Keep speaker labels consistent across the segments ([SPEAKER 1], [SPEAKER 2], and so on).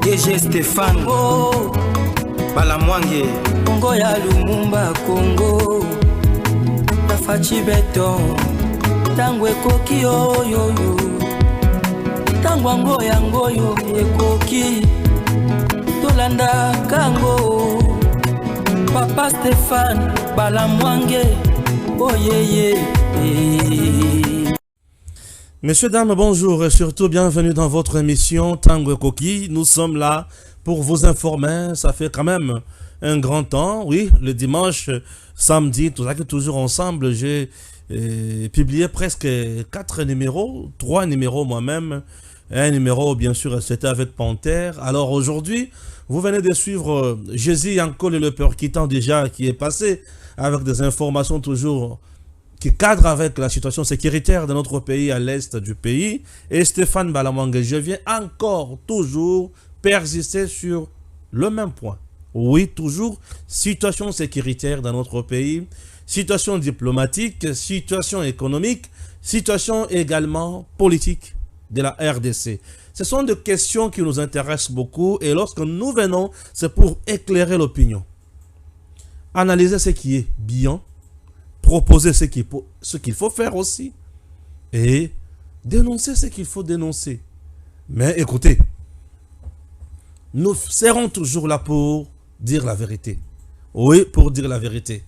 [SPEAKER 1] DG Stéphane Balamwange
[SPEAKER 2] Congo ya Lumumba Congo Tafachi Beton Tango ekoki yo Tango yango yo ekoki Tolanda kango Papa Stéphane Balamwange
[SPEAKER 3] Messieurs, dames, bonjour et surtout bienvenue dans votre émission Tango Koki. Nous sommes là pour vous informer. Ça fait quand même un grand temps. Oui, le dimanche, samedi, tout ça qui est toujours ensemble. J'ai publié presque 4 numéros, 3 numéros moi-même. Un numéro, bien sûr, c'était avec Panthère. Alors aujourd'hui, vous venez de suivre Jésus Yankole le Peur Quittant déjà qui est passé avec des informations toujours qui cadrent avec la situation sécuritaire de notre pays à l'est du pays. Et Stéphane Balamwange, je viens encore toujours persister sur le même point. Oui, toujours situation sécuritaire dans notre pays, situation diplomatique, situation économique, situation également politique de la RDC. Ce sont des questions qui nous intéressent beaucoup et lorsque nous venons, c'est pour éclairer l'opinion. Analyser ce qui est bien, proposer ce qu'il faut faire aussi et dénoncer ce qu'il faut dénoncer. Mais écoutez, nous serons toujours là pour dire la vérité. Oui, pour dire la vérité.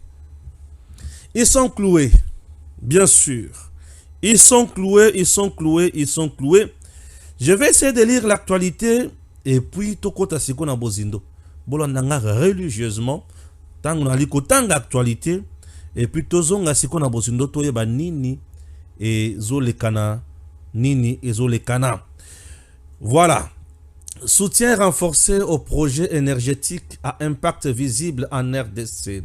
[SPEAKER 3] Ils sont cloués, bien sûr. Ils sont cloués. Je vais essayer de lire l'actualité et puis tokota siko na bozindo. Bolanda religieusement. Tant on a liko tanga actualité et puis tozonga siko na bozindo toyeba nini et zolekana nini et zolekana. Voilà. Soutien renforcé au projet énergétique à impact visible en RDC.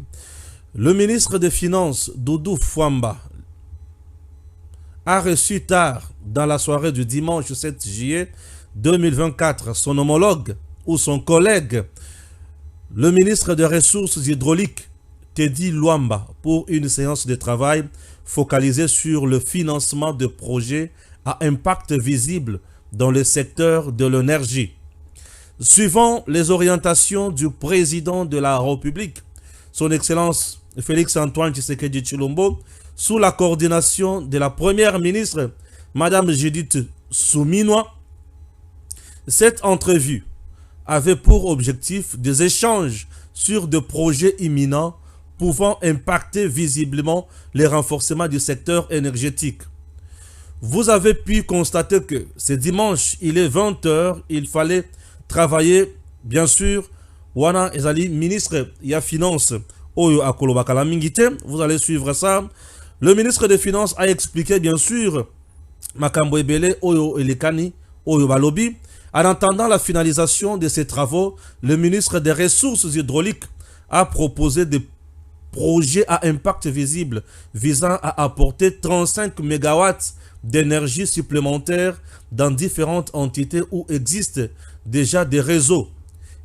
[SPEAKER 3] Le ministre des Finances, Doudou Fwamba, a reçu tard dans la soirée du dimanche 7 juillet 2024 son homologue ou son collègue, le ministre des Ressources hydrauliques, Teddy Luamba, pour une séance de travail focalisée sur le financement de projets à impact visible dans le secteur de l'énergie. Suivant les orientations du président de la République, son Excellence Félix-Antoine Tshisekedi Tshilombo, sous la coordination de la première ministre, Madame Judith Suminwa, cette entrevue avait pour objectif des échanges sur des projets imminents pouvant impacter visiblement le renforcement du secteur énergétique. Vous avez pu constater que ce dimanche, il est 20 h, il fallait travailler, bien sûr, Wana Ezali, ministre ya finance, Oyo Akolobakala Mingite, vous allez suivre ça. Le ministre des Finances a expliqué, bien sûr, Makambo Ebele, Oyo Elekani, Oyo Balobi. En attendant la finalisation de ces travaux, le ministre des Ressources hydrauliques a proposé des projets à impact visible visant à apporter 35 MW d'énergie supplémentaire dans différentes entités où existent déjà des réseaux.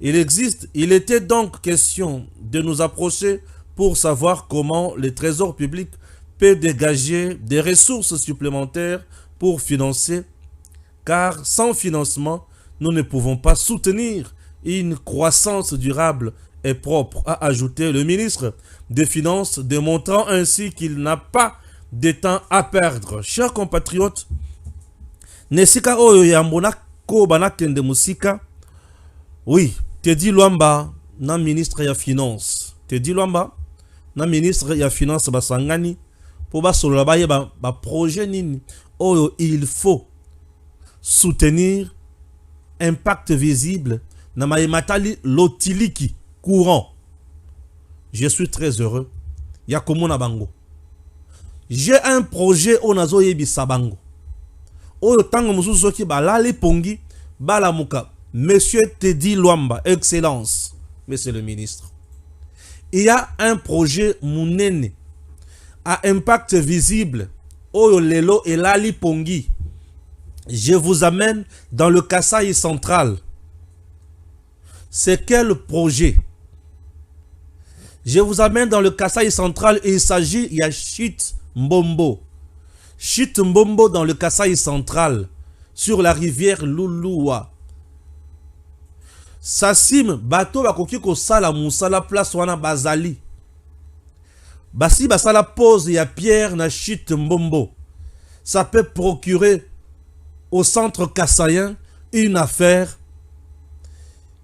[SPEAKER 3] Il était donc question de nous approcher pour savoir comment le Trésor public peut dégager des ressources supplémentaires pour financer, car sans financement, nous ne pouvons pas soutenir une croissance durable et propre, a ajouté le ministre des Finances, démontrant ainsi qu'il n'a pas de temps à perdre. Chers compatriotes, Nesika Oyo Yambona Kobana Kende Musika, oui, Teddy Luamba, na ministre ya Finance. Teddy Luamba, na ministre ya Finance Basangani, pour basolo baye ba projet nini. Oyo, il faut soutenir impact visible na matali lotiliki courant. Je suis très heureux. Yakomona bango. J'ai un projet onazo yebi sabango. Oyo tango mususu soki balali pongi balamuka. Monsieur Teddy Luamba, Excellence, Monsieur le ministre. Il y a un projet Mounene à impact visible. Oyo Lelo et Lali Pongi. Je vous amène dans le Kasaï central. C'est quel projet? Je vous amène dans le Kasaï central et il s'agit, il y a Chit Mbombo. Chit Mbombo dans le Kasaï central, sur la rivière Lulua. Sasim bato bakoki ko sala musala place wana bazali. Basi basala pose ya pierre na chute Mbombo. Ça peut procurer au centre kassayen une affaire.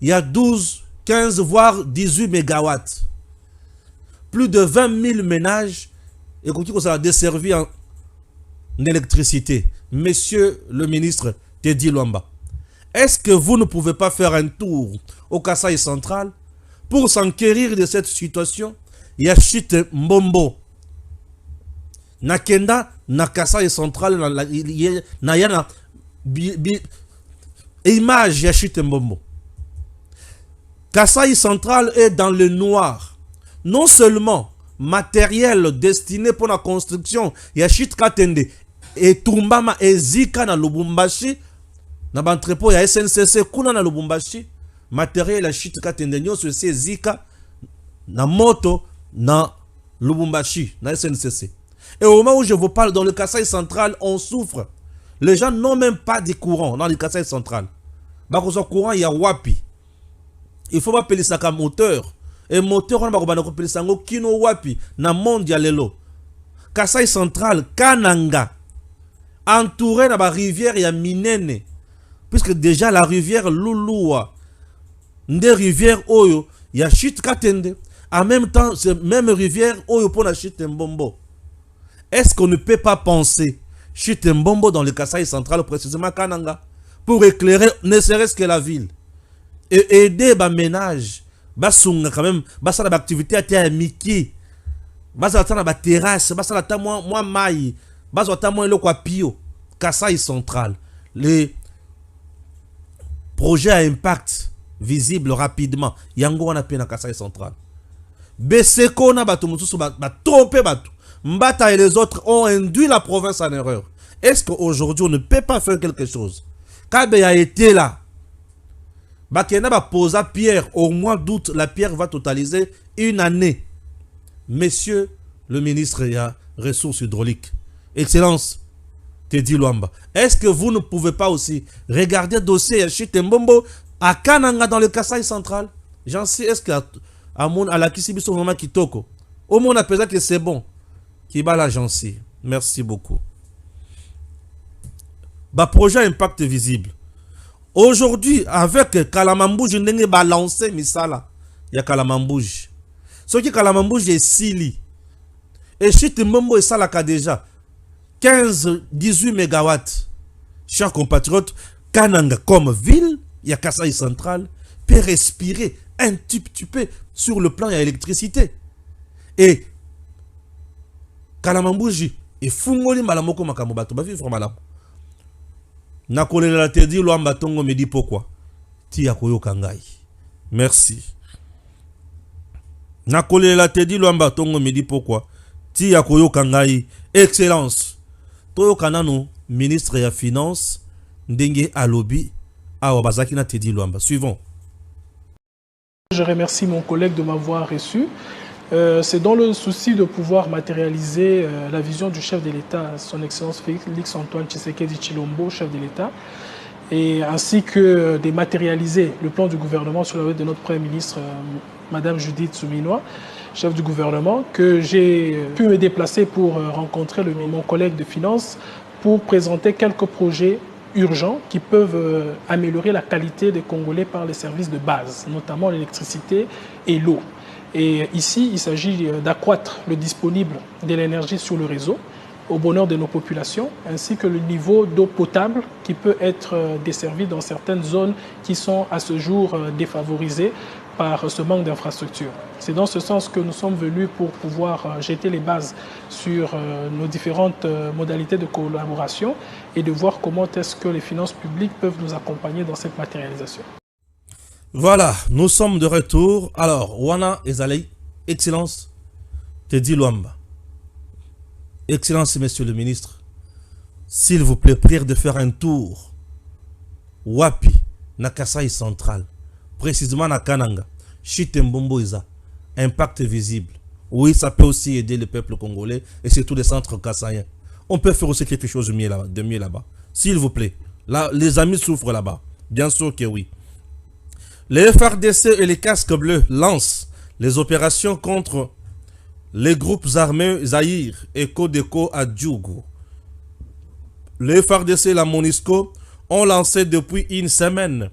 [SPEAKER 3] Il y a 12, 15 voire 18 mégawatts. Plus de 20 000 ménages et qu'on ça a desservi en électricité. Monsieur le ministre Teddy Luamba, est-ce que vous ne pouvez pas faire un tour au Kasaï central pour s'enquérir de cette situation? Il y a chute Mbombo. Nakenda na Kasaï central na yana image ya chute Mbombo. Kasaï central est dans le noir. Non seulement matériel destiné pour la construction, il y a chute Katende et Tumbama et Zika na Lubumbashi. Na entrepôt ya SNCC kuna na Lubumbashi, matériel la chute Katende nyonso c'est Zika na moto na Lubumbashi na SNCC. Et au moment où je vous parle dans le Kasaï central, on souffre. Les gens n'ont même pas de courant dans le Kasaï central. Bakoso courant il y a wapi. Il faut pas appeler ça comme moteur. Et moteur on va appeler ça kino wapi na mondialelo. Kasaï central Kananga entouré na ba rivière ya Minene. Puisque déjà la rivière Lulua, des rivières Oyo, il y a chute Katende. En même temps, c'est même rivière Oyo pour la chute Mbombo. Est-ce qu'on ne peut pas penser chute Mbombo dans le Kasaï central, précisément Kananga, pour éclairer ne serait-ce que la ville et aider les ménages, basunga quand même, basa la activité à Miki, basa la terrasse, basa la moi maï, basa la moi le quoi pio, Kasaï central, les projet à impact visible rapidement. Yango wana pe na Kasaï central. Beseko na bato mususu ba trompé bato. Mbata et les autres ont induit la province en erreur. Est-ce qu'aujourd'hui on ne peut pas faire quelque chose? Kabe a été là. Bakena ba posa pierre au mois d'août, la pierre va totaliser une année. Monsieur le ministre des ressources hydrauliques, Excellence Teddy Luamba, est-ce que vous ne pouvez pas aussi regarder le dossier Chute Mbombo à Kananga dans le Kasaï central? J'en sais, est-ce qu'à la Kisibiso Mama Kitoko, au moins on appelle que c'est bon. Qui bat l'agence. Merci beaucoup. Bah, projet impact visible. Aujourd'hui, avec Kalamambouj, je n'ai pas lancé Misala. Il y a Kalamambouj. Ce qui Kalamambouj est Sili. Et Chute Mbombo et Salaka déjà. 15-18 mégawatts. Chers compatriotes, Kananga comme ville, il y a Kasaï central, peut respirer un petit peu sur le plan de l'électricité. Et Kalamambouji et Fungoli Malamoko Makamobato, ba vivre malam. Nakole la Teddy Luamba Tongo me dit pourquoi. Tia Koyo Kangai. Merci. Nakole la Teddy Luamba Tongo me dit pourquoi. Tia Koyo Kangai. Excellence. Toyo Kanano, ministre de la Finance, Ndenge Alobi, Awabazaki na Teddy Luamba. Suivons.
[SPEAKER 1] Je remercie mon collègue de m'avoir reçu. C'est dans le souci de pouvoir matérialiser la vision du chef de l'État, son Excellence Félix Antoine Tshisekedi Tshilombo, chef de l'État, et ainsi que de matérialiser le plan du gouvernement sur la voie de notre Premier ministre, Madame Judith Souminois, chef du gouvernement, que j'ai pu me déplacer pour rencontrer mon collègue de finances pour présenter quelques projets urgents qui peuvent améliorer la qualité des Congolais par les services de base, notamment l'électricité et l'eau. Et ici, il s'agit d'accroître le disponible de l'énergie sur le réseau au bonheur de nos populations, ainsi que le niveau d'eau potable qui peut être desservi dans certaines zones qui sont à ce jour défavorisées par ce manque d'infrastructures. C'est dans ce sens que nous sommes venus pour pouvoir jeter les bases sur nos différentes modalités de collaboration et de voir comment est-ce que les finances publiques peuvent nous accompagner dans cette matérialisation.
[SPEAKER 3] Voilà, nous sommes de retour. Alors, Wana Ezalei, Excellence Teddy Luamba. Excellence, Monsieur le Ministre, s'il vous plaît, prière de faire un tour. Wapi, na Kasaï central, précisément na Kananga, Chute Mbombo Iza, impact visible. Oui, ça peut aussi aider le peuple congolais et surtout les centres kassaïens. On peut faire aussi quelque chose de mieux là-bas. S'il vous plaît. Là, les amis souffrent là-bas. Bien sûr que oui. Les FARDC et les casques bleus lancent les opérations contre les groupes armés Zaïre et Codeco à Djougou. Les FARDC et la MONUSCO ont lancé depuis une semaine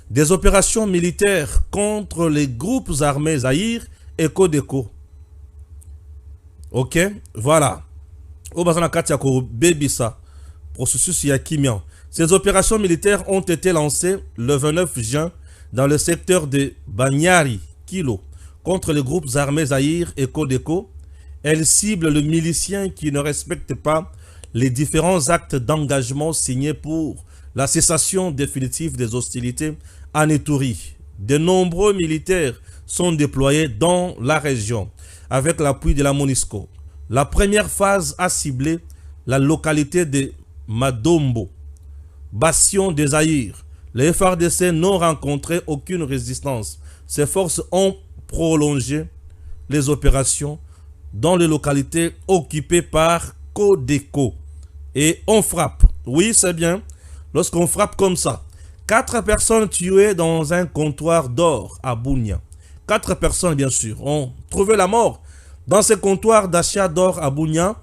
[SPEAKER 3] des opérations militaires contre les groupes armés Zaïre et Codeco. Ok, voilà. Ces opérations militaires ont été lancées le 29 juin dans le secteur de Banyari, Kilo, contre les groupes armés Zaïre et Codeco. Elles ciblent le milicien qui ne respecte pas les différents actes d'engagement signés pour la cessation définitive des hostilités en Ituri. De nombreux militaires sont déployés dans la région avec l'appui de la MONUSCO. La première phase a ciblé la localité de Madombo, bastion des Zaïre. Les FARDC n'ont rencontré aucune résistance. Ces forces ont prolongé les opérations dans les localités occupées par Codeco. Et on frappe. Oui, c'est bien. Lorsqu'on frappe comme ça. 4 personnes tuées dans un comptoir d'or à Bunia. 4 personnes, bien sûr, ont trouvé la mort dans ce comptoir d'achat d'or à Bunia,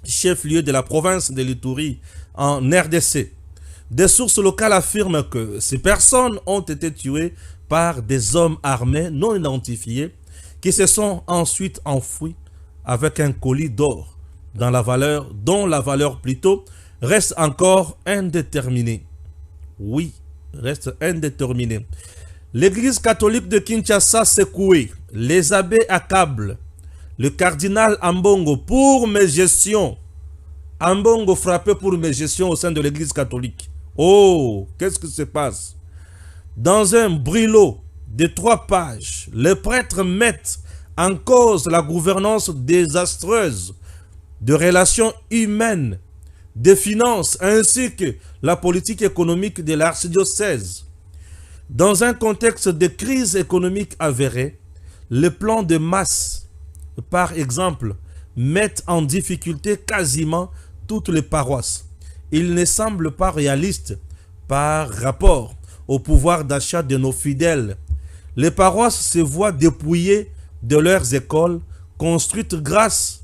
[SPEAKER 3] chef-lieu de la province de l'Ituri, en RDC. Des sources locales affirment que ces personnes ont été tuées par des hommes armés non identifiés qui se sont ensuite enfouis avec un colis d'or dont la valeur plutôt reste encore indéterminée. Oui, reste indéterminée. L'église catholique de Kinshasa secouée, les abbés accablent le cardinal Ambongo pour mégestion. Ambongo frappé pour mégestion au sein de l'église catholique. Oh, qu'est-ce qui se passe? Dans un brûlot de 3 pages, les prêtres mettent en cause la gouvernance désastreuse de relations humaines, des finances ainsi que la politique économique de l'archidiocèse. Dans un contexte de crise économique avérée, les plans de masse, par exemple, mettent en difficulté quasiment toutes les paroisses. Il ne semble pas réaliste par rapport au pouvoir d'achat de nos fidèles. Les paroisses se voient dépouillées de leurs écoles construites grâce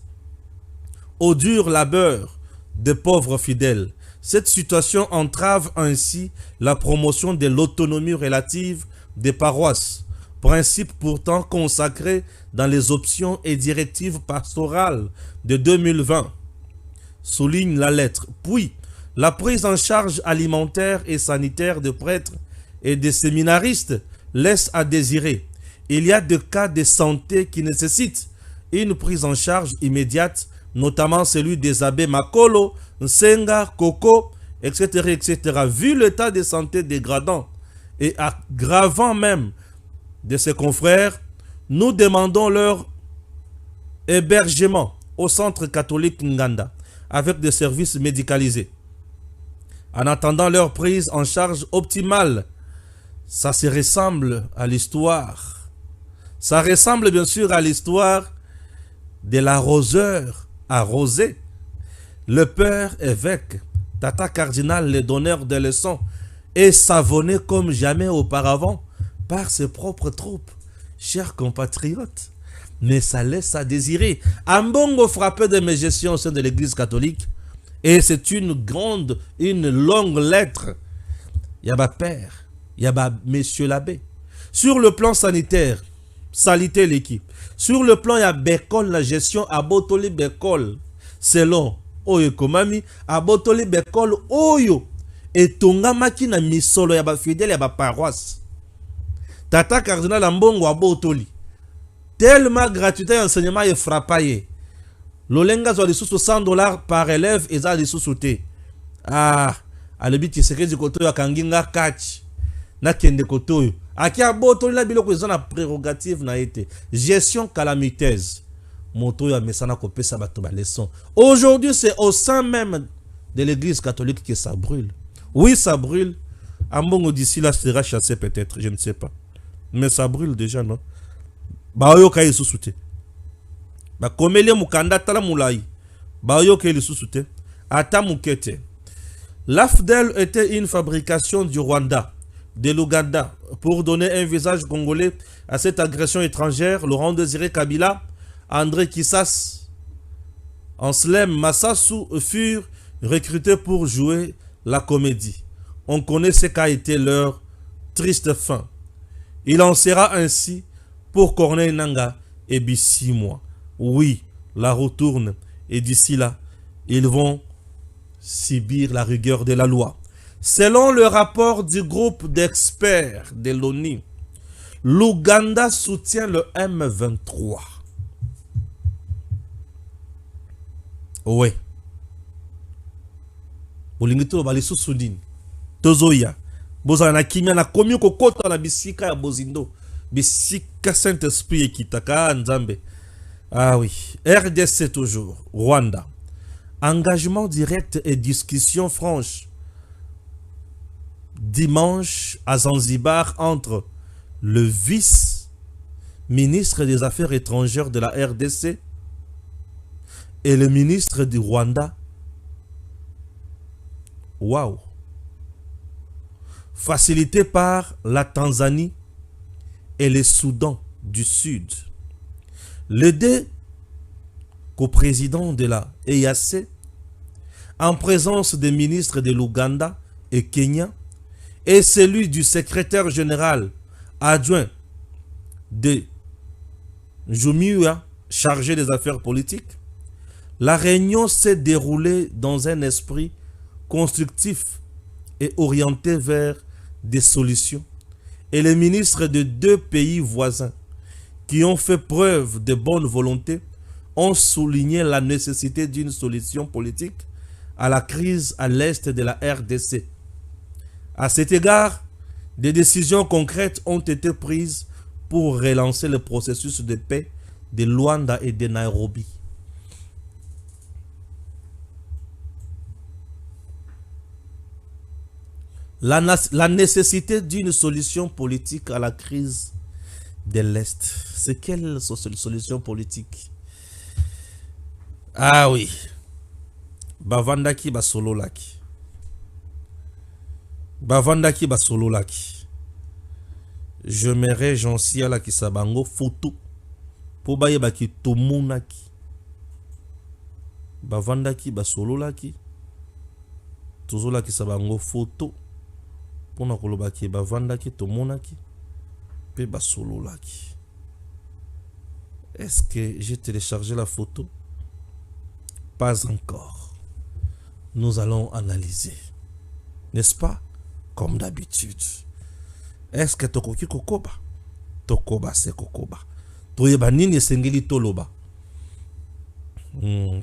[SPEAKER 3] au dur labeur des pauvres fidèles. Cette situation entrave ainsi la promotion de l'autonomie relative des paroisses, principe pourtant consacré dans les options et directives pastorales de 2020, souligne la lettre. Puis, la prise en charge alimentaire et sanitaire de prêtres et de séminaristes laisse à désirer. Il y a des cas de santé qui nécessitent une prise en charge immédiate, notamment celui des abbés Makolo, Nsenga, Koko, etc., etc. Vu l'état de santé dégradant et aggravant même de ses confrères, nous demandons leur hébergement au centre catholique Nganda avec des services médicalisés. En attendant leur prise en charge optimale, ça se ressemble à l'histoire. Ça ressemble bien sûr à l'histoire de l'arroseur arrosé. Le père évêque, tata cardinal, le donneur de leçons, est savonné comme jamais auparavant par ses propres troupes. Chers compatriotes, mais ça laisse à désirer. Ambongo frappé de mégestion au sein de l'église catholique. Et c'est une longue lettre. Yaba père, yaba monsieur l'abbé. Sur le plan sanitaire, salité l'équipe. Sur le plan ya Bekol, la gestion à Botoli Bekol, selon Oyo Komami, à Botoli Bekol, Oyo, et Tongamaki na misolo yaba fidèle yaba paroisse. Tata cardinal Ambongo à Botoli. Tellement gratuité enseignement est frappé. L'olenga soit les sous $100 par élève et ça les sous-sautés. Ah, à l'habitude, c'est que du côté à Kanginga catch. Na kende koto. Aki a Botoli la biloko ils ont la prérogative na été. Gestion calamiteuse. Moto ya mesana kopé ça bato ba leçon. Aujourd'hui, c'est au sein même de l'église catholique que ça brûle. Oui, ça brûle. Ambongo d'ici là sera chassé peut-être, je ne sais pas. Mais ça brûle déjà, non? Ba oyo kai sous-sauté. Ba komele mukanda tala mulai. Ba oyo kai sous-sauté. Ata mukete. L'AFDEL était une fabrication du Rwanda. de l'Ouganda pour donner un visage congolais à cette agression étrangère. Laurent Désiré Kabila, André Kissas, Anselme Massassou furent recrutés pour jouer la comédie. On connaît ce qu'a été leur triste fin. Il en sera ainsi pour Corneille Nangaa et Bissimwa. Oui, la roue tourne et d'ici là, ils vont subir la rigueur de la loi. Selon le rapport du groupe d'experts de l'ONU, l'Ouganda soutient le M23. Oui. Bolingito balisu sudin. Tozoya. Bozana kimia na komi kokota na bisika ya bozindo. Bisika Saint-Esprit ekitaka nzambe. Ah oui. RDC toujours. Rwanda. Engagement direct et discussion franche. Dimanche à Zanzibar entre le vice-ministre des Affaires étrangères de la RDC et le ministre du Rwanda. Waouh! Facilité par la Tanzanie et le Soudan du Sud. Les deux co-présidents de la EAC, en présence des ministres de l'Ouganda et Kenya, et celui du secrétaire général adjoint de Jumia, chargé des affaires politiques, la réunion s'est déroulée dans un esprit constructif et orienté vers des solutions. Et les ministres de deux pays voisins qui ont fait preuve de bonne volonté ont souligné la nécessité d'une solution politique à la crise à l'est de la RDC. À cet égard, des décisions concrètes ont été prises pour relancer le processus de paix de Luanda et de Nairobi. La nécessité d'une solution politique à la crise de l'Est. C'est quelle solution politique? Ah oui. Bavandaki basololaki. Bavandaki basololaki. Je me réjouis à la kisabango photo. Pour baye baki tomunaki. Bavandaki basololaki. Toujours la kisabango photo. Pour na kolobaki bavandaki tomunaki. Pe basololaki. Est-ce que j'ai téléchargé la photo? Pas encore. Nous allons analyser. N'est-ce pas? Comme d'habitude. Est-ce que tokoki kokoba? Tokoba se kokoba. Toyeba nini sengeli toloba?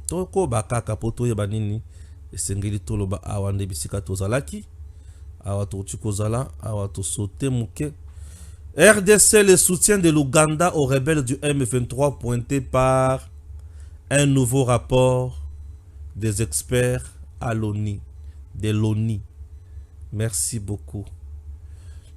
[SPEAKER 3] Tokoba kaka po toyeba nini sengeli toloba awande bisika tozalaki. Awa tochikozala, awa to sauter muke. RDC, le soutien de l'Ouganda aux rebelles du M23 pointé par un nouveau rapport des experts à l'ONU, de l'ONU. Merci beaucoup.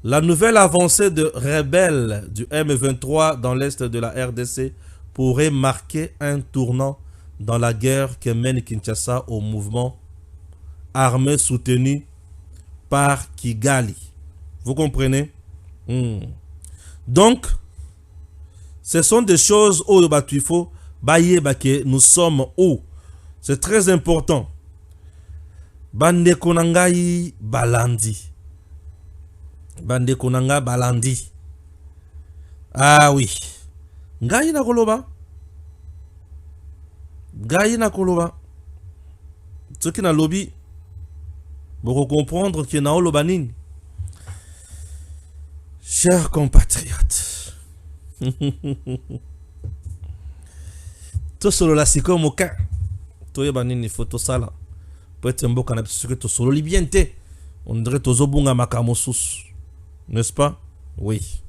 [SPEAKER 3] La nouvelle avancée de rebelles du M23 dans l'est de la RDC pourrait marquer un tournant dans la guerre que mène Kinshasa au mouvement armé soutenu par Kigali. Vous comprenez? Donc, ce sont des choses où il faut que nous sommes où. C'est très important. Bande konangai balandi. Bande konanga balandi. Ah oui. Ngai na koloba. Ngai na koloba. Ce qui na lobby. Pour comprendre qu'il y a un chers compatriotes, tout solo la siko moka, tout y banini photo sala, peut-être un beau canapé sur tout solo libiente, on dirait tout obunga makamosus, n'est-ce pas? Oui.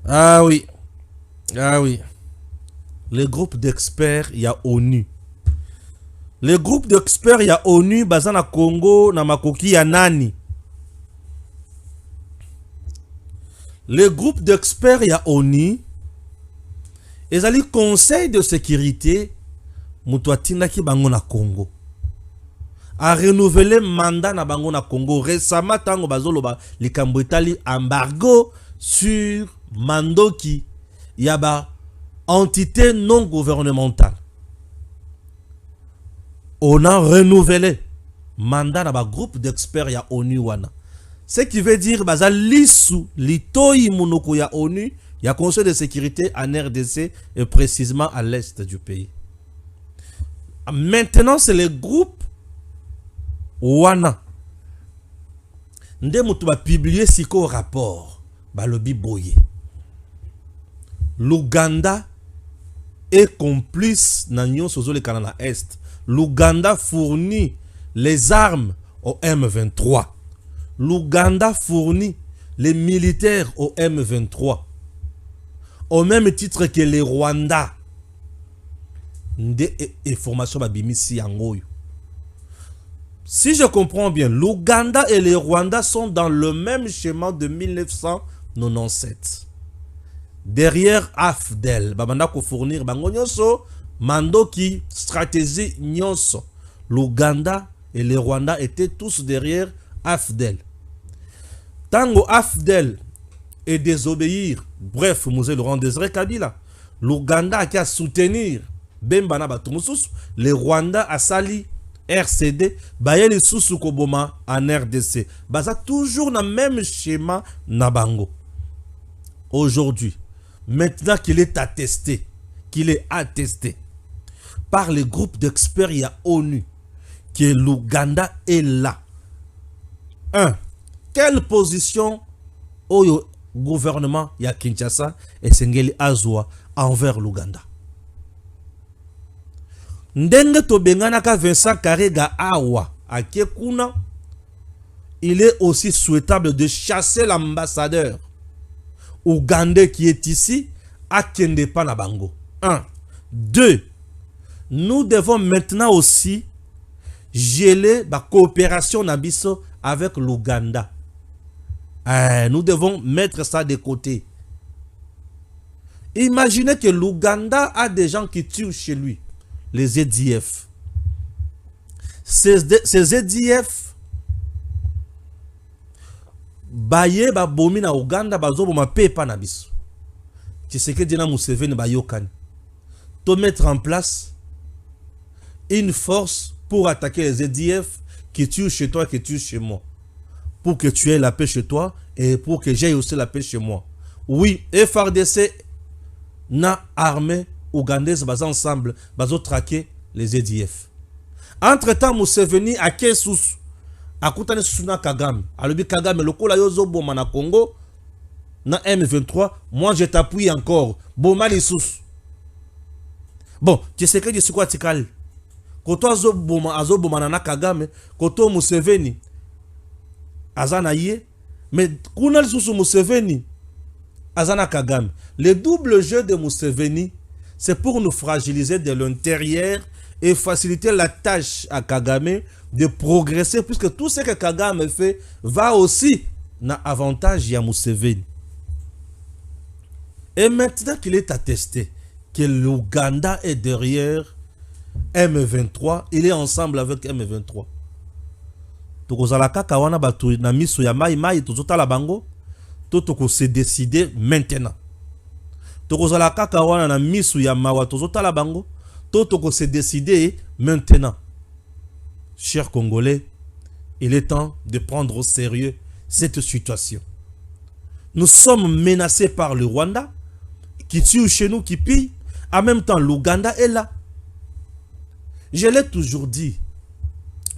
[SPEAKER 3] Ah oui. Ah oui. Le groupe d'experts, il y a ONU. Le groupe d'experts, il y a ONU, Bazana Congo, Namakoki, ya nani. Le groupe d'experts, il y a ONU. Et ça, le Conseil de sécurité, Moutouatina ki bango na Congo. a renouvelé mandat na bango na Congo récemment tango bazoloba likambo etali embargo sur Mandoki yaba entité non gouvernementale. On a renouvelé mandat na ba groupe d'experts ya ONU wana. Ce qui veut dire baza lisu litoi munoko ya ONU ya Conseil de sécurité en RDC et précisément à l'est du pays. Maintenant c'est le groupe wana. Nde mutu ba publier siko rapport ba lobi boye. L'Ouganda est complice na nyonso zo le Canada Est. L'Ouganda fournit les armes au M23. L'Ouganda fournit les militaires au M23. Au même titre que les Rwandais. Des informations babimisi yangoyo. Si je comprends bien, l'Ouganda et les Rwandais sont dans le même schéma de 1997. Derrière AFDEL, babanda ko fournir bango nyonso, Mandoki, stratégie nyonso. L'Ouganda et les Rwandais étaient tous derrière AFDEL. Tango AFDEL et désobéir, bref, Mosé Laurent Désiré Kabila, l'Ouganda a qu'à soutenir Bembana Batumusus, les Rwandais a sali RCD, Bayeli Susukoboma en RDC. Baza toujours dans le même schéma Nabango. Aujourd'hui, maintenant qu'il est attesté par les groupes d'experts, il y a ONU, que l'Ouganda est là. 1. Quelle position au gouvernement ya Kinshasa et Sengeli Azwa envers l'Ouganda? Ndenge to benganaka Vincent Karega Awa à Kekuna, il est aussi souhaitable de chasser l'ambassadeur ougandais qui est ici à Kendepa na Bango. 1. 2. Nous devons maintenant aussi geler la coopération Nabiso avec l'Ouganda. Nous devons mettre ça de côté. Imaginez que l'Ouganda a des gens qui tuent chez lui, les EDF. Ces EDF, baye ba bomi na Ouganda bazo boma pepa na biso. Tshisekedi dina Museveni ba yokani. To mettre en place une force pour attaquer les EDF qui tuent chez toi, qui tuent chez moi. Pour que tu aies la paix chez toi et pour que j'aie aussi la paix chez moi. Oui, FARDC na armée ougandaise bas ensemble, bazo traquer les EDF. Entre-temps, Museveni a Kessus, a Koutane Susuna Kagame, a l'obi Kagame, le kola yozo boma na Congo, na M23, moi je t'appuie encore, boma les sous. Bon, tu sais que je suis quoi tikal? Koto azo boma na Kagame, koto Museveni, azana ye, mais kuna sous Museveni, azana Kagame. Le double jeu de Museveni, c'est pour nous fragiliser de l'intérieur et faciliter la tâche à Kagame de progresser, puisque tout ce que Kagame fait va aussi dans l'avantage à Museveni. Et maintenant qu'il est attesté que l'Ouganda est derrière M23, il est ensemble avec M23. Tokozalaka kawana batu na miso ya mai tozotala bango, toko se décider maintenant. Tokozalaka kawana na miso ya mawa tozotala bango, toko se décider maintenant. Chers Congolais, il est temps de prendre au sérieux cette situation. Nous sommes menacés par le Rwanda, qui tue chez nous, qui pille. En même temps, l'Ouganda est là. Je l'ai toujours dit.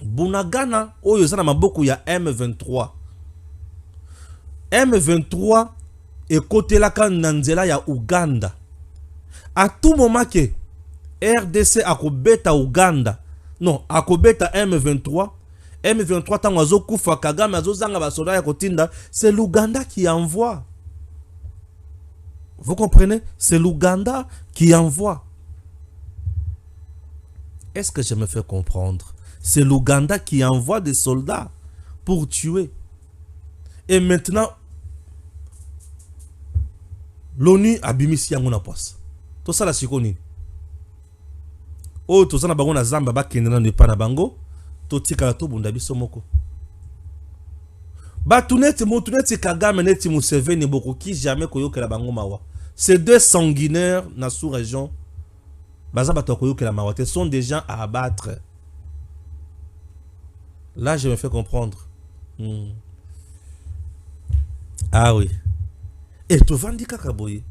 [SPEAKER 3] Bunagana, oyozana maboku ya M23. M23 est côté la kananzela ya Ouganda. À tout moment que RDC akobeta Ouganda, non, akobeta M23, M23 tango azokufa Kagame azozanga basoda ya kotinda, c'est l'Ouganda qui envoie. Vous comprenez? C'est l'Ouganda qui envoie. Est-ce que je me fais comprendre? C'est l'Ouganda qui envoie des soldats pour tuer. Et maintenant, l'ONU a bimisi yango na poisse. Tout ça la sikoni. Oh, tout ça na bango na zamba ba kendena ne pa na bango. totika to bunda biso moko. Batuneti Motuneti Kagame neti Museveni boko qui jamais koyokela bango mawa. Ces deux sanguinaires na sous-région baza bato koyokela mawa te sont des gens à abattre. Là je me fais comprendre. Ah oui. Et tu vandi kakaboye.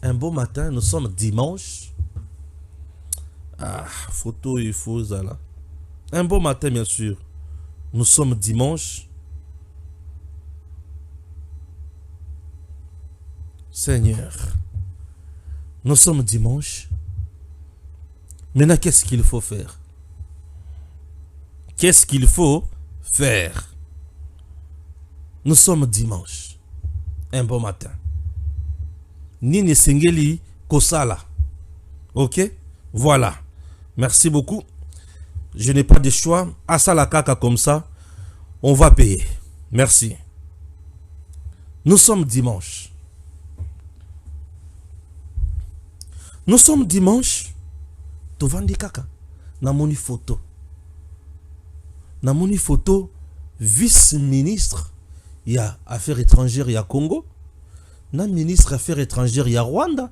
[SPEAKER 3] Un beau matin, nous sommes dimanche. Ah, photo il faut ça là. Un beau matin bien sûr. Nous sommes dimanche. Seigneur, nous sommes dimanche. Maintenant, qu'est-ce qu'il faut faire? Qu'est-ce qu'il faut faire? Nous sommes dimanche. Un bon matin. Nini Sengeli Kosala. Ok? Voilà. Merci beaucoup. Je n'ai pas de choix. Asala kaka comme ça. On va payer. Merci. Nous sommes dimanche. Nous sommes dimanche. Tovandi kaka. Namoni photo. Namoni photo. Vice-ministre. Il y a affaires étrangères, il y a Congo. Na ministre affaires étrangères, il y a Rwanda.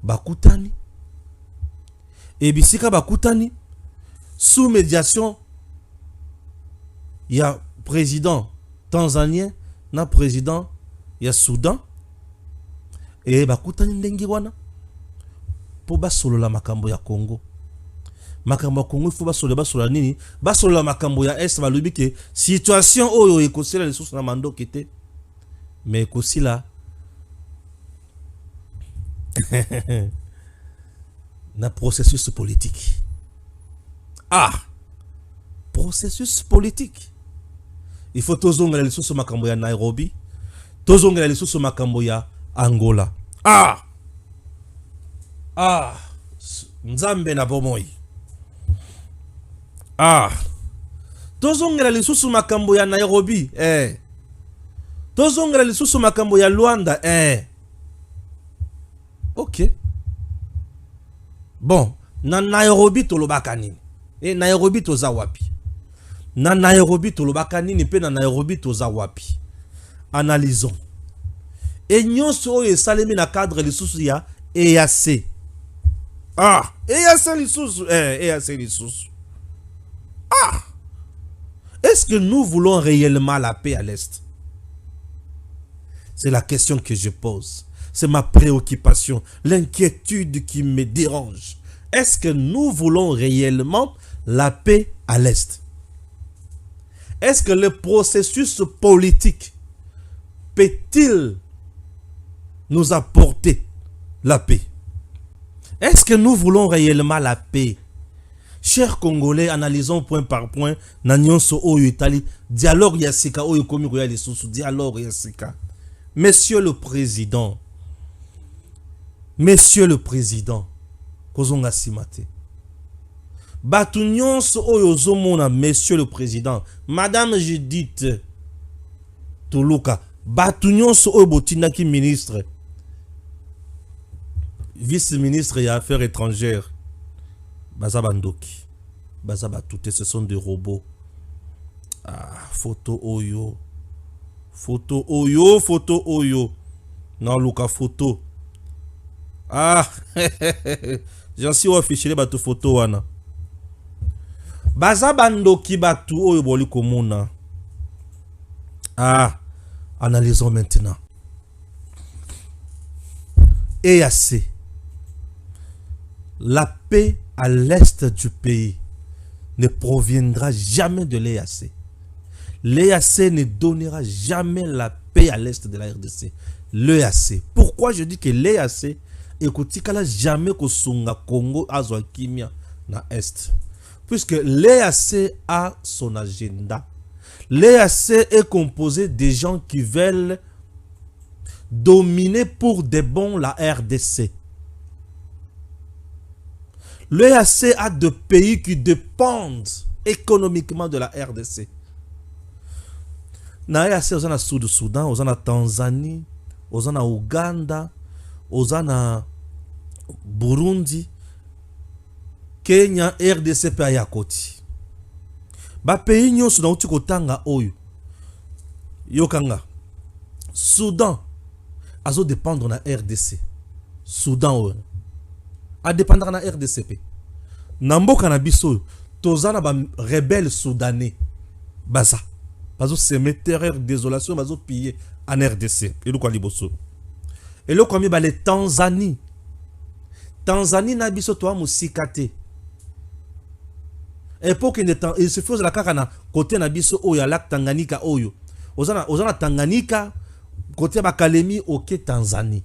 [SPEAKER 3] Bakutani. Et bisika bakutani. Sous médiation. Il y a président tanzanien. Na président. Il y a Soudan. Et bakutani ndengiwana. Po basolo la makambo ya Congo. Makambo ya Congo, il faut basolo la nini. Basolo la makambo ya Est, balubi ke situation oyo ekosila les sources na mando kete. Mais ekosila na processus politique. Ah! Processus politique. Il faut tozongela les sources makambo ya Nairobi. Tozongela les sources makambo ya Angola. Ah! Ah, Nzambe na bomoi. Ah, tozongela lisusu makambo ya Nairobi, tozongela lisusu makambo ya Luanda, ok. Bon, na Nairobi tolobaka nini? Nairobi toza wapi? Na Nairobi tolobaka nini pe na Nairobi toza wapi? Analysons. Et nyonso oyo esalemi na cadre lisusu ya EAC. Ah, EAC lisusu, EAC lisusu. Ah, est-ce que nous voulons réellement la paix à l'Est? C'est la question que je pose. C'est ma préoccupation, l'inquiétude qui me dérange. Est-ce que nous voulons réellement la paix à l'Est? Est-ce que le processus politique peut-il nous apporter la paix? Est-ce que nous voulons réellement la paix? Chers Congolais, analysons point par point. Nanyonso oyo Italie, dialogue yasika oyo komi koya lisusu, dialogue yasika. Monsieur le Président, kozonga simate. Batu nyonso oyo zomona, Monsieur le Président, Madame Judith Tuluka, batu nyonso oyo botindaki ministre, vice-ministre et affaires étrangères, Bazabandoki, Bazabatouté, ce sont des robots. Ah, photo oyo. Photo oyo, photo oyo. Non, Luka, photo. Ah, j'en suis affiché les photo wana. Bazabandoki batu oyo boli komuna. Ah, analysons maintenant. EAC. La paix à l'est du pays ne proviendra jamais de l'EAC. L'EAC ne donnera jamais la paix à l'est de la RDC. L'EAC. Pourquoi je dis que l'EAC, écoutez, qu'elle n'a jamais kosunga Congo azwa kimia na est. Puisque l'EAC a son agenda. L'EAC est composé de gens qui veulent dominer pour de bon la RDC. L'EAC a des pays qui dépendent économiquement de la RDC. Na EAC, on a Sud-Soudan, on a Tanzanie, on a Ouganda, on a Burundi, Kenya, RDC, Payakoti. ba pays nyonso na uti kotanga oyo yokanga Soudan azo dépendre na RDC. Soudan oyo a dépendre na RDC. Na mboka na biso tozana ba rebelle soudanais baza bazo semer terreur désolation bazo piller en RDC et le quoi liboso et le quoi mi ba les Tanzanie na biso to musikate époque de temps il se faisait la kaka na côté na biso oyo lac Tanganyika oyo ozana Tanganyika côté ba Kalemi OK Tanzanie.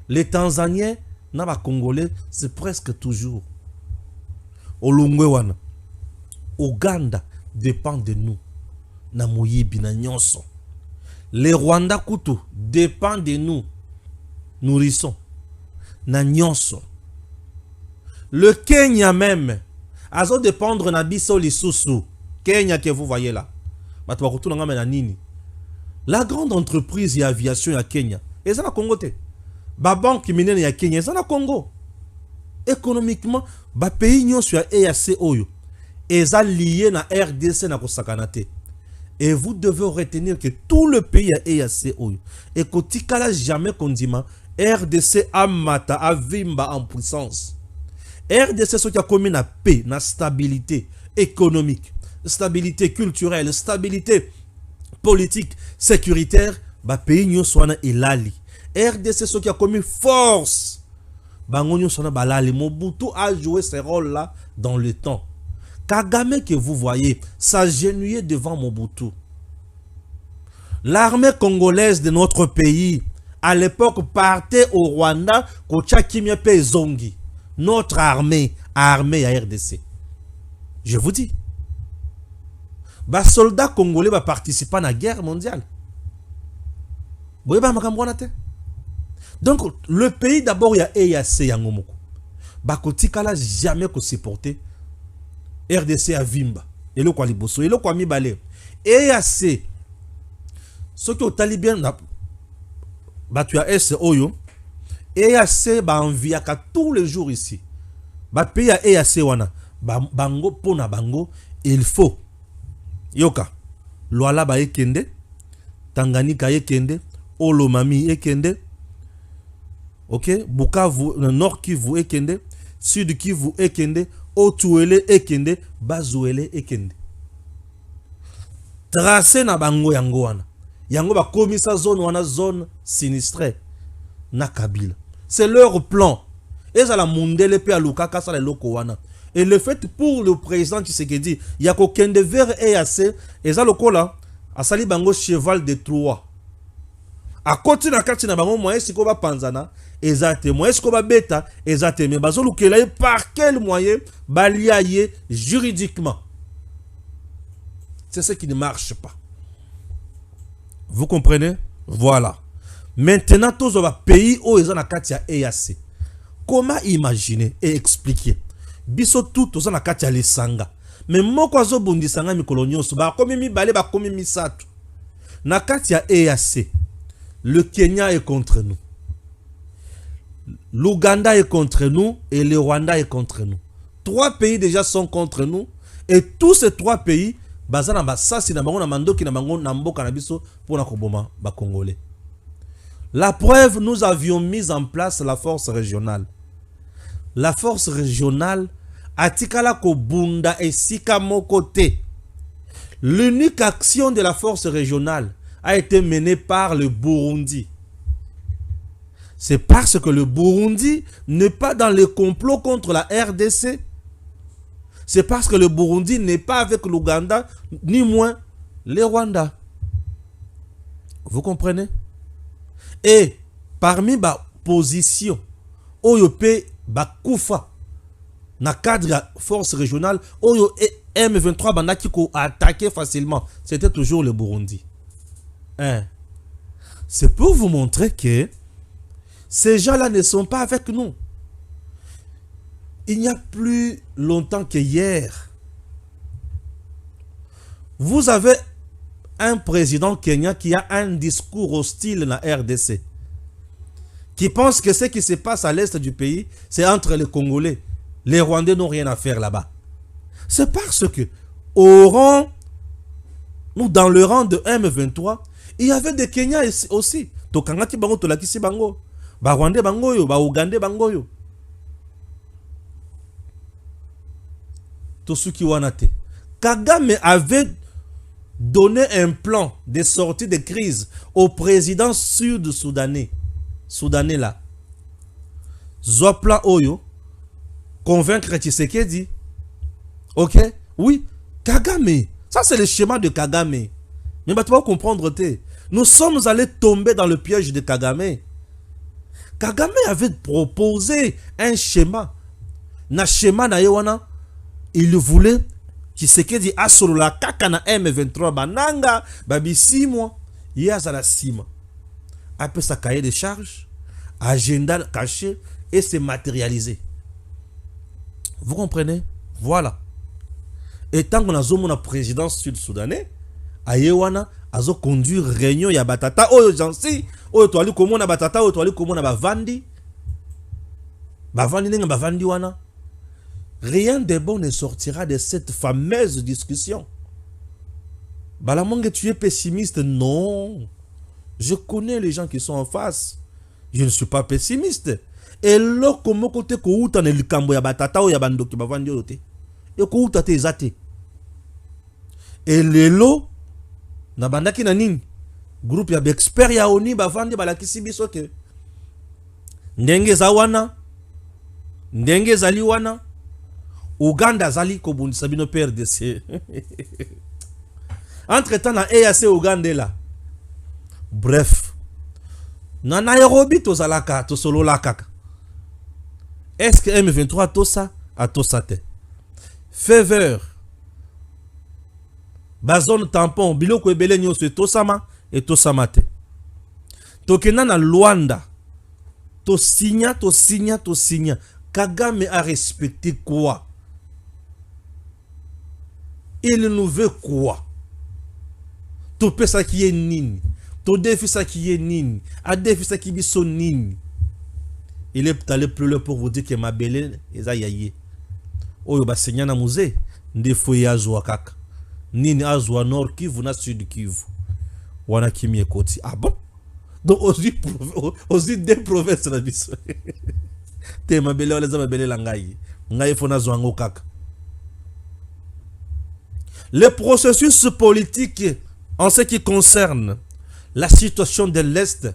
[SPEAKER 3] Les Tanzaniens na ba Congolais c'est presque toujours Olungwe Ouganda dépend de nous. Na moyibi na nyonso. Les Rwanda Kutu dépend de nous. Nourrissons. Na nyonso. Le Kenya même. Azo dépendre na biso lisusu. Kenya que vous voyez là. La grande entreprise et aviation à Kenya. Et ça na Congo te. Ba banque minene ya Kenya. Et ça na Congo. Économiquement, ba pays nyonso ya EAC oyo. Et ça lié na RDC na kosakanate. Et vous devez retenir que tout le pays a EAC oyo. Et kotikala jamais kondima RDC amata avimba en puissance. RDC ce qui a commis na paix, na stabilité économique, stabilité culturelle, stabilité politique, sécuritaire, ba pays nyonso wana elali. RDC ce qui a commis force. Bango nyonso na balali. Mobutu a joué ce rôle là dans le temps. Kagame que vous voyez s'agenouiller devant Mobutu. L'armée congolaise de notre pays, à l'époque, partait au Rwanda, Kochakimiepe Zongi. Notre armée à RDC. Je vous dis. Les soldats congolais va participer à la guerre mondiale. Donc, le pays d'abord, il y a EAC Yangomoko. Bakotikala jamais ko supporter RDC à Vimba. Et le quoi liboso. Et le quoi mi balé. EAC. Ce qui est talibien, tu as S Oyo. EAC ba enviaka tous les jours ici. Ba pays à EAC wana. Bango pona bango. Il faut. Yoka. Luala ba ekende. Tanganyika ekende. Olomami ekende. Ok. Bukavu, Nord Kivu ekende. Sud Kivu ekende. Otuele ekende. Bazuele ekende. Tracé na bango yango wana. Yango ba komisa zone wana zone sinistrée. Na Kabila. C'est leur plan. Et ça la mundele pe alukaka sa le loko wana. Et le fait pour le président Tshisekedi, il y a qu'aucun de vers EAC, et ça le là, a sali bango cheval de Troie. À côté na kati na bango moyen siko ba panzana, ezate moyen siko ba beta, ezate mais bazo lukela par quel moyen baliaye juridiquement. C'est ce qui ne marche pas. Vous comprenez? Voilà. Maintenant, tous les pays où ils ont la katia EAC. Comment imaginer et expliquer? Biso tout tous la katia lesanga. Mais moko azo bundi sanga mi kolonioso ba komi mi balé ba komi mi satu. Na katia EAC. Le Kenya est contre nous. L'Ouganda est contre nous et le Rwanda est contre nous. 3 pays déjà sont contre nous et tous ces 3 pays bazana ba sasi na bango na mandoki na bango na mboka na biso pour na koboma ba Congolais. La preuve, nous avions mis en place la force régionale. La force régionale, Atikala Kobunda et Sika Mokote. L'unique action de la force régionale a été menée par le Burundi. C'est parce que le Burundi n'est pas dans le complot contre la RDC. C'est parce que le Burundi n'est pas avec l'Ouganda, ni moins le Rwanda. Vous comprenez? Et parmi ma position, Oyope Bakoufa, na cadre force régionale, Oyo M23 Bandaki ko attaqué facilement, c'était toujours le Burundi. Hein? C'est pour vous montrer que ces gens-là ne sont pas avec nous. Il n'y a plus longtemps que hier. Vous avez un président kenyan qui a un discours hostile dans la RDC, qui pense que ce qui se passe à l'est du pays, c'est entre les Congolais. Les Rwandais n'ont rien à faire là-bas. C'est parce que au rang, nous dans le rang de M23, il y avait des Kenyans aussi. Tokangaki bango, tolakisi bango. Ba Rwandais bango yo, ba Ougandais bango yo. Tosuki Wanate. Kagame avait donné un plan de sortie de crise au président sud-soudanais. Soudanais là. Zopla Oyo. Convaincre Tshisekedi. Ok? Oui. Kagame. Ça c'est le schéma de Kagame. Mais tu vas comprendre. Nous sommes allés tomber dans le piège de Kagame. Kagame avait proposé un schéma. Na schéma na yewana. Il voulait Tshisekedi asolo la kaka na M23 bananga babi 6 mois. Yaza la 6 mois. Après sa cahier de charge, agenda caché et se matérialiser. Vous comprenez? Voilà. Et tant qu'on a zoomé la présidence sud-soudanais, Ayewana a conduit réunion ya batata oyo jansi oyo toali komona batata oyo toali komona bavandi nenga bavandi wana. Rien de bon ne sortira de cette fameuse discussion. Balamonge, tu es pessimiste? Non. Je connais les gens qui sont en face. Je ne suis pas pessimiste. Et là, comment côté ko uta ne likambo ya batata o ya bandoki bavandi ote. Et ko uta te zate. Et lelo na bandaki na nini? Groupe ya expert ya oni bavandi balakisi biso ke ndenge za wana, ndenge zali wana. Ouganda zali kobundisa bino PRDC. Entre-temps na EAC Ouganda là. Bref. Na Nairobi to zalaka to solo la kaka. Est-ce que M23 to ça a to ça te? Faveur. Bazone tampon biloko ebele nyoso to sama et to samate. Tokena na Luanda. To signa. Kagame a respecté quoi? Il nous veut quoi? To pesa qui est nini? To défi ça qui est nini? A défi ça qui biso nini? Il est allé plus loin pour vous dire que ma belle est aïe. Oyo ba senya na musée ndefo ya azwa kaka. Nini azwa nord Kivu na sud Kivu. Wana kimi ekoti. Ah bon? Donc aussi des provinces na biso. Te ma belle wala za ma belle langai. Ngai fona zwango kaka. Le processus politique en ce qui concerne la situation de l'Est,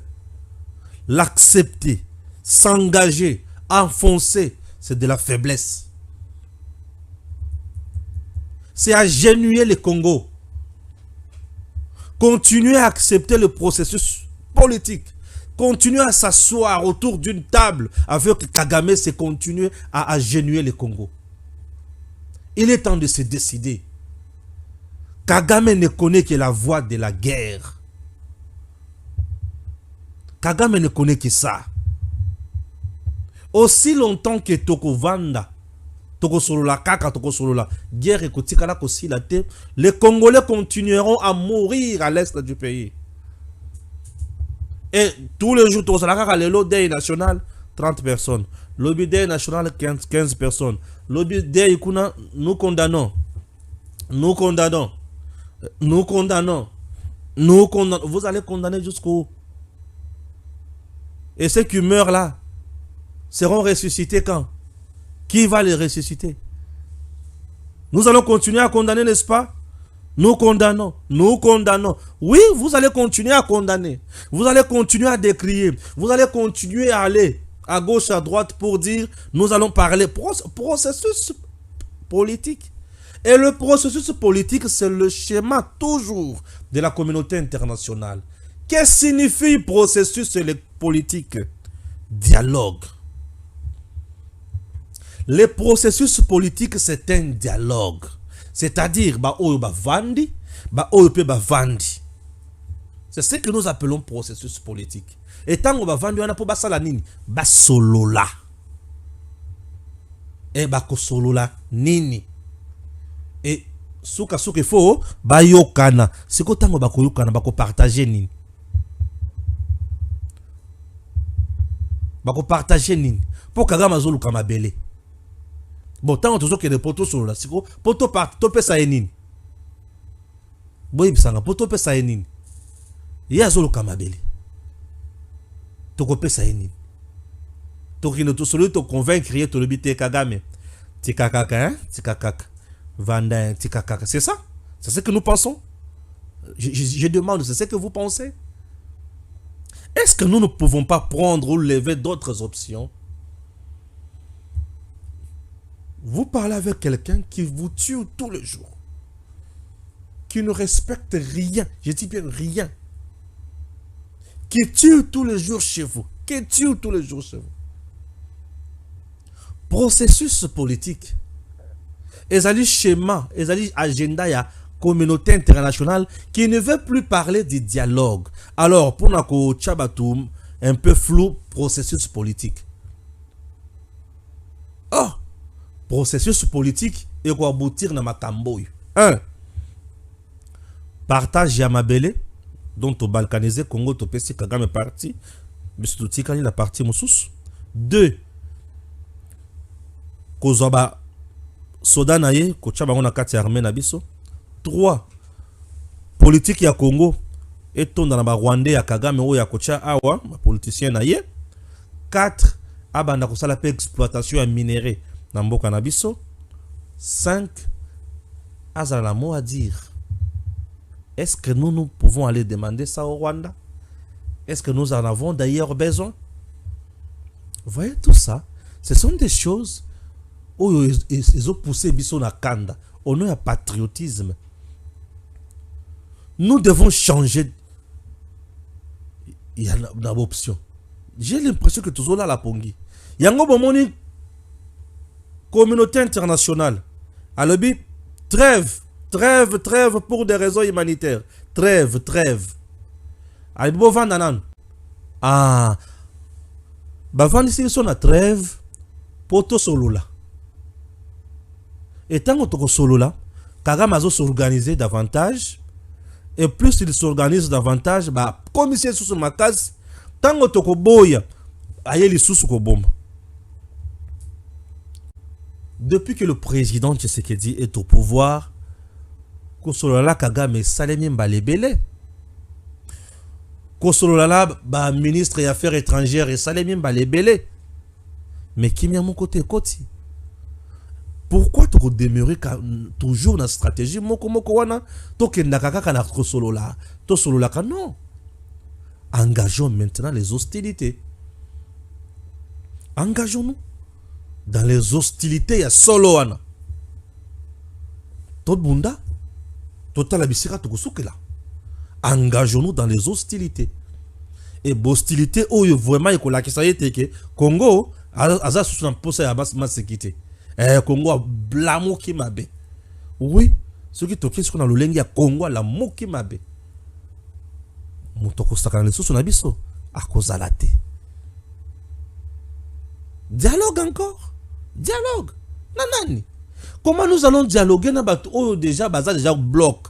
[SPEAKER 3] l'accepter, s'engager, enfoncer, c'est de la faiblesse. C'est agenouiller le Congo. Continuer à accepter le processus politique. Continuer à s'asseoir autour d'une table avec Kagame, c'est continuer à agenouiller le Congo. Il est temps de se décider. Kagame ne connaît que la voie de la guerre. Kagame ne connaît que ça. Aussi longtemps que Toko Vanda, Toko Solola Kaka, Toko Solola, guerre et Kotikala Kosilate, les Congolais continueront à mourir à l'est du pays. Et tous les jours, Toko Solola le Day national, 30 personnes. Lobby Day national, 15 personnes. Lobby Day Ikuna, nous condamnons. Nous condamnons. Nous condamnons. Nous condamnons. Vous allez condamner jusqu'où? Et ceux qui meurent là seront ressuscités quand? Qui va les ressusciter? Nous allons continuer à condamner, n'est-ce pas? Nous condamnons. Nous condamnons. Oui, vous allez continuer à condamner. Vous allez continuer à décrier. Vous allez continuer à aller à gauche, à droite pour dire nous allons parler processus politique. Et le processus politique, c'est le schéma toujours de la communauté internationale. Qu'est-ce que signifie processus politique? Dialogue. Le processus politique, c'est un dialogue. C'est-à-dire, c'est ce que nous appelons processus politique. Et tant qu'on va vendre, on a pour basala nini, basolola. Et bakosolola nini. Et souka il faut bayokana. C'est que tango bakoyokana bako partager nini. Bako partager nini. Pour Kagame azolu kama belé. Bon, tant que tu as des potos sur la, c'est quoi? Poto part, topé ça nini. Boy bisanga poto pesa yenini. Ya zolo kamabeli. Toko pesa yenini. Toko no to solo to convaincre to le bité Kagame. Tikakaka hein, tikakaka. Vanda tikakaka, c'est ça? C'est ce que nous pensons? Je demande, c'est ce que vous pensez? Est-ce que nous ne pouvons pas prendre ou lever d'autres options? Vous parlez avec quelqu'un qui vous tue tous les jours, qui ne respecte rien, je dis bien rien, qui tue tous les jours chez vous, qui tue tous les jours chez vous. Processus politique, ezali schéma, ezali agenda ya communauté internationale qui ne veut plus parler du dialogue. Alors, pour nako tchabatoum, un peu flou, processus politique. Oh, processus politique et quoi aboutir na makamboy. 1. Partage Yamabele, dont au balkanisé Congo to pesi Kagame parti, mais surtout quand il a parti Moussous. 2. Kozoba Sodanaye, Kochaba on a kati armée na biso. 3. Politique ya Congo et ton dans la Rwandais ya Kagame ou ya Kocha awa, ma politicien na ye. 4. Abanda kosala pe exploitation ya minerai na mboka na biso. 5. Azala la mot à dire. Est-ce que nous pouvons aller demander ça au Rwanda? Est-ce que nous en avons d'ailleurs besoin? Vous voyez tout ça? Ce sont des choses où ils ont poussé biso na kanda. Au nom du patriotisme. Nous devons changer. Il y a une option. J'ai l'impression que tout ça là la pongi. Il y a une communauté internationale. Alors, trêve, trêve, trêve pour des raisons humanitaires. Trêve, trêve. Alors, ah, bavand ici sont à trêve pour tout solo là. Et tant que solo là, Kagame a s'organiser davantage. Et plus il s'organise davantage, bah, comme il est sous ma case, tant que tu boya, aïe les sous bombe. Depuis que le président Tshisekedi est au pouvoir, Kosolola Kagame Salemi Mbalebele, Kosolola ba ministre des Affaires étrangères et Salemi Mbalebele, mais qui m'a mon côté côté. Pourquoi tu demeurer toujours dans la stratégie moko wana to kendaka kaka na kosolola to solola ka non. Engageons maintenant les hostilités. Engageons-nous dans les hostilités ya solo wana. Tout bunda total abisira to kusukela. Engageons-nous dans les hostilités. Et hostilités oyo vraiment ikola ki ça yete ke Congo aza sous na posa ya bas masekité. Congo a blamo qui mabe. Oui, ce qui toque ce qu'on a le lengi à Congo la moki mabe. Mutoko sakana sous son abisso à cause à la té. Dialogue encore. Dialogue. Nanani. Comment nous allons dialoguer na bat oh déjà baza déjà bloc.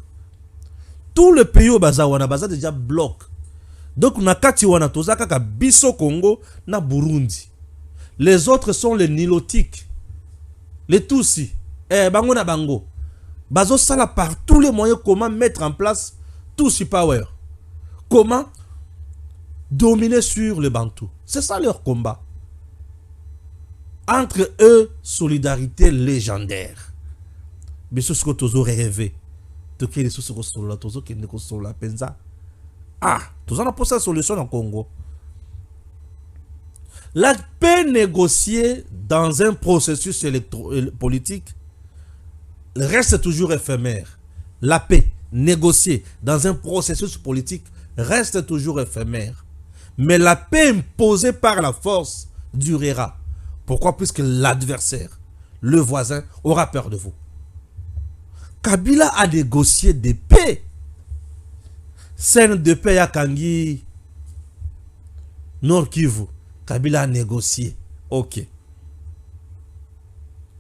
[SPEAKER 3] Tout le pays au baza wana baza déjà bloc. Donc na kati wana tozaka ka biso Congo na Burundi. Les autres sont les nilotiques. Les Tutsis, bango na bango, bazo sala par tous les moyens comment mettre en place Tutsi Power. Comment dominer sur le Bantou. C'est ça leur combat. Entre eux, solidarité légendaire. Mais ce que tu aurais rêvé, tu as des choses sur la tozo qui ne sur la penza. Ah, tu as posé la solution en Congo. La paix négociée dans un processus politique reste toujours éphémère. La paix négociée dans un processus politique reste toujours éphémère. Mais la paix imposée par la force durera. Pourquoi? Puisque l'adversaire, le voisin, aura peur de vous. Kabila a négocié des paix. Scène de paix à Kangi, Nord Kivu. Kabila a négocié. Ok.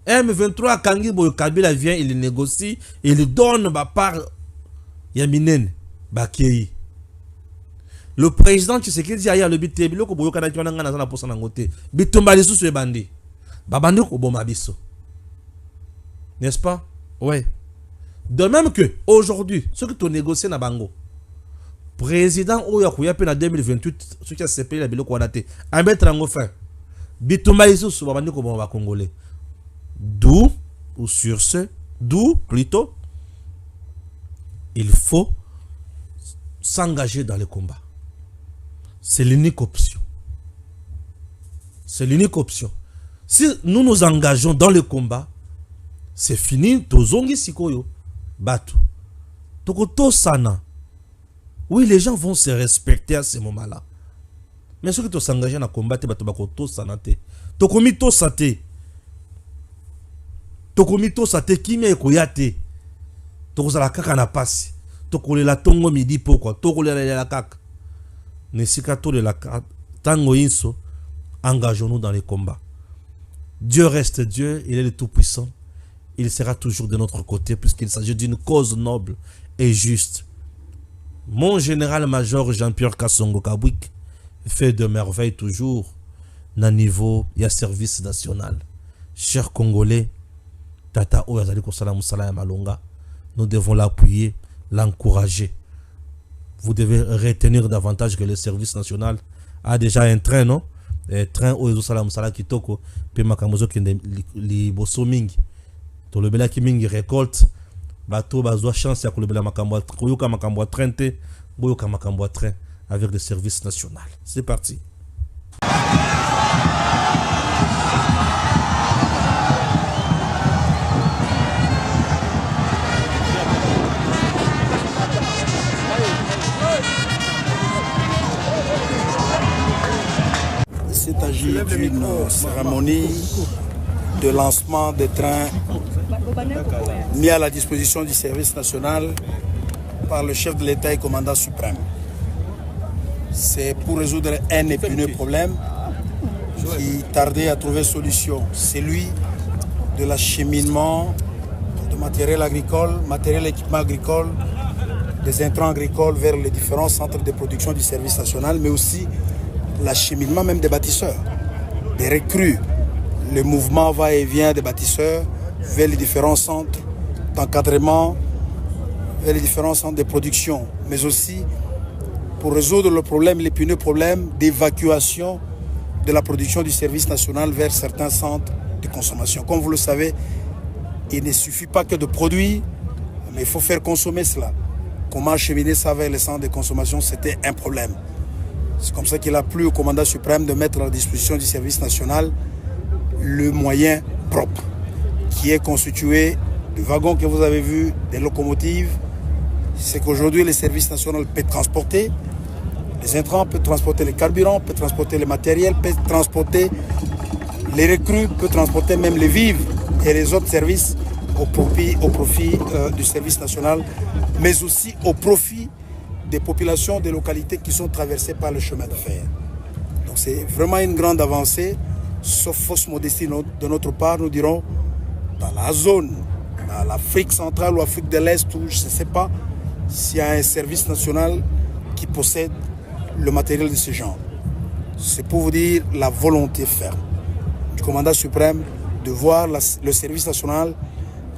[SPEAKER 3] M23 Kangi Boyo Kabila vient, il négocie, il donne par Yaminen Bakei. Le président Tshisekedi a le bité biloko boyo kana kiona ngana sana posa nangote. Bitomba les sous bandi. Babandi ko boma biso. N'est-ce pas? Ouais. De même que aujourd'hui, ceux qui ont négocié na bango, président Oyakuya en 2028, ceux qui ont CPI la bilo kwanate, à mettre en fin. Bitumba isu subabandi ko ba congolais. D'où ou sur ce, d'où plutôt, il faut s'engager dans le combat. C'est l'unique option. C'est l'unique option. Si nous nous engageons dans le combat, c'est fini. Tozongi sikoyo batu. Tokoto sana. Oui, les gens vont se respecter à ce moment-là. Mais ceux qui s'engagent dans le combat, to sana te. Tokomi to sate. Tokomi to sate kimi ekoyate. Tokozala kaka na pasi. Tokolela tongo midi poko. Tokolela la kaka. Nesika to de la tango inso. Engageons-nous dans les combats. Dieu reste Dieu, il est le Tout-Puissant. Il sera toujours de notre côté puisqu'il s'agit d'une cause noble et juste. Mon général-major Jean-Pierre Kassongo Kabwik fait de merveilles toujours dans le niveau du service national. Chers Congolais, Tata Oyazali Kosala Moussala Malonga, nous devons l'appuyer, l'encourager. Vous devez retenir davantage que le service national a déjà un train, non? Train oyo sala musala kitoko pe makamozo kende li boso mingi to lebela ki mingi récolte bato bazwa chance ya kolebela makambo koyoka makambo train te boyoka makambo train avec le service national. C'est parti.
[SPEAKER 4] Il s'agit d'une cérémonie de lancement des trains mis à la disposition du service national par le chef de l'État et commandant suprême. C'est pour résoudre un épineux problème qui tardait à trouver solution. C'est celui de l'acheminement de matériel agricole, matériel équipement agricole, des intrants agricoles vers les différents centres de production du service national, mais aussi l'acheminement même des bâtisseurs, des recrues, le mouvement va-et-vient des bâtisseurs vers les différents centres d'encadrement, vers les différents centres de production, mais aussi pour résoudre le problème, l'épineux problème d'évacuation de la production du service national vers certains centres de consommation. Comme vous le savez, il ne suffit pas que de produire, mais il faut faire consommer cela. Comment acheminer ça vers les centres de consommation, c'était un problème. C'est comme ça qu'il a plu au commandant suprême de mettre à la disposition du service national le moyen propre, qui est constitué de wagons que vous avez vus, des locomotives. C'est qu'aujourd'hui, le service national peut transporter les intrants, peut transporter les carburants, peut transporter les matériels, peut transporter les recrues, peut transporter même les vivres et les autres services au profit du service national, mais aussi au profit des populations, des localités qui sont traversées par le chemin de fer. Donc c'est vraiment une grande avancée, sauf fausse modestie de notre part, nous dirons, dans la zone, dans l'Afrique centrale ou Afrique de l'Est, où je ne sais pas s'il y a un service national qui possède le matériel de ce genre. C'est pour vous dire la volonté ferme du commandant suprême de voir le service national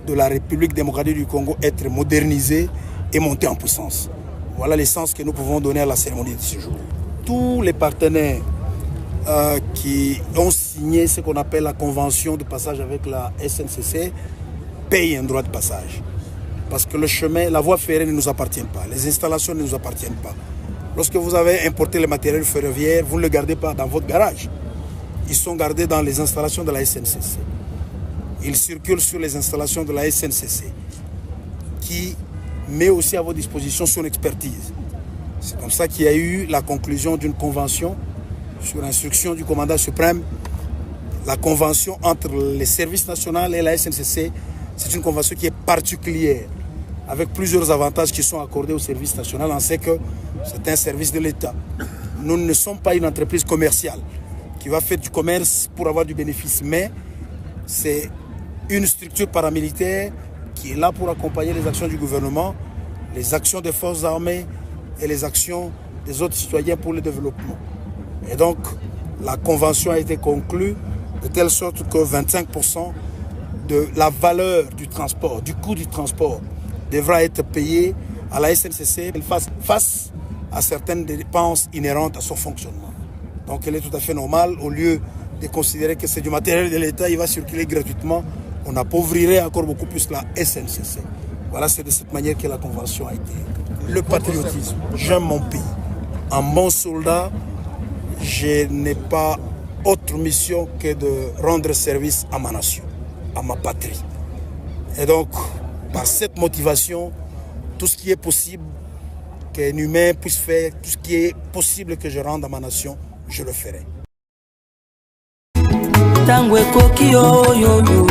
[SPEAKER 4] de la République démocratique du Congo être modernisé et monter en puissance. Voilà l'essence que nous pouvons donner à la cérémonie de ce jour. Tous les partenaires qui ont signé ce qu'on appelle la convention de passage avec la SNCC payent un droit de passage. Parce que le chemin, la voie ferrée ne nous appartient pas, les installations ne nous appartiennent pas. Lorsque vous avez importé les matériels ferroviaires, vous ne les gardez pas dans votre garage. Ils sont gardés dans les installations de la SNCC. Ils circulent sur les installations de la SNCC qui met aussi à votre disposition son expertise. C'est comme ça qu'il y a eu la conclusion d'une convention sur instruction du commandant suprême. La convention entre les services nationaux et la SNCC, c'est une convention qui est particulière, avec plusieurs avantages qui sont accordés au service national. On sait que c'est un service de l'État. Nous ne sommes pas une entreprise commerciale qui va faire du commerce pour avoir du bénéfice, mais c'est une structure paramilitaire qui est là pour accompagner les actions du gouvernement, les actions des forces armées et les actions des autres citoyens pour le développement. Et donc, la convention a été conclue de telle sorte que 25% de la valeur du transport, du coût du transport devra être payé à la SNCC face à certaines dépenses inhérentes à son fonctionnement. Donc elle est tout à fait normale, au lieu de considérer que c'est du matériel de l'État, il va circuler gratuitement, on appauvrirait encore beaucoup plus la SNCC. Voilà, c'est de cette manière que la convention a été. Le patriotisme, j'aime mon pays. En bon soldat, je n'ai pas autre mission que de rendre service à ma nation, à ma patrie. Et donc, par cette motivation, tout ce qui est possible qu'un humain puisse faire, tout ce qui est possible que je rende à ma nation, je le ferai.
[SPEAKER 2] Tango ekoki oyoyo